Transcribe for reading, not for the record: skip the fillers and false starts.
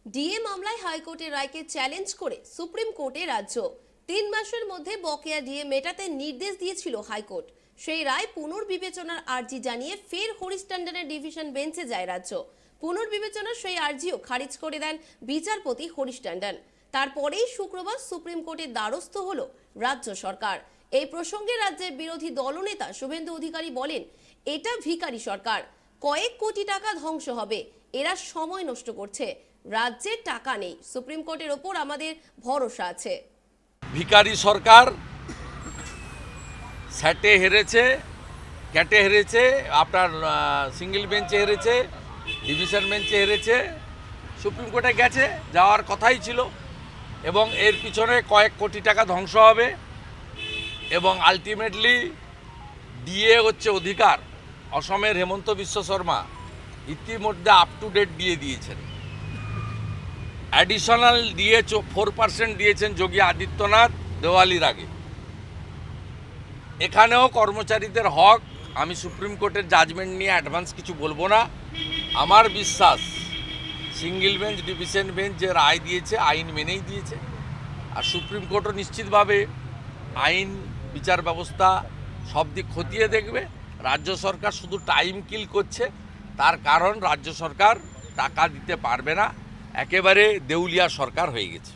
DA মামলায় হাইকোর্টের রায়কে চ্যালেঞ্জ করে সুপ্রিম কোর্টে রাজ্য 3 মাসের মধ্যে বকেয়া ডিএ মেটাতে নির্দেশ দিয়েছিল হাইকোর্ট। সেই রায় পুনর্বিবেচনার আর্জি জানিয়ে ফের হরিশ টন্ডনের ডিভিশন বেঞ্চে যায় রাজ্য। পুনর্বিবেচনার সেই আর্জিও খারিজ করে দেন বিচারপতি হরিশ টন্ডন। তারপরেই শুক্রবার সুপ্রিম কোর্টের দ্বারস্থ হলো রাজ্য সরকার। এই প্রসঙ্গে রাজ্যের বিরোধী দলনেতা শুভেন্দু অধিকারী বলেন, এটা ভিখারি সরকার, কয়েক কোটি টাকা ধ্বংস হবে, এরা সময় নষ্ট করছে, রাজ্যের টাকা নেই, সুপ্রিম কোর্টের ওপর আমাদের ভরসা আছে। ভিখারি সরকার স্যাটে হেরেছে, ক্যাটে হেরেছে, আপনার সিঙ্গেল বেঞ্চে হেরেছে, ডিভিশন বেঞ্চে হেরেছে, সুপ্রিম কোর্টে গেছে, যাওয়ার কথাই ছিল এবং এর পিছনে কয়েক কোটি টাকা ধ্বংস হবে এবং আলটিমেটলি ডিএ হচ্ছে অধিকার। অসমের হেমন্ত বিশ্ব শর্মা ইতিমধ্যে আপ টু ডেট দিয়ে দিয়েছেন, অ্যাডিশনাল দিয়ে 4% দিয়েছেন যোগী আদিত্যনাথ দেওয়ালির আগে। এখানেও কর্মচারীদের হক, আমি সুপ্রিম কোর্টের জাজমেন্ট নিয়ে অ্যাডভান্স কিছু বলবো না। আমার বিশ্বাস সিঙ্গেল বেঞ্চ ডিভিশন বেঞ্চ যে রায় দিয়েছে আইন মেনেই দিয়েছে, আর সুপ্রিম কোর্টও নিশ্চিতভাবে আইন বিচার ব্যবস্থা সব দিক খতিয়ে দেখবে। রাজ্য সরকার শুধু টাইম কিল করছে, তার কারণ রাজ্য সরকার টাকা দিতে পারবে না, একেবারে দেউলিয়া সরকার হয়ে গেছে।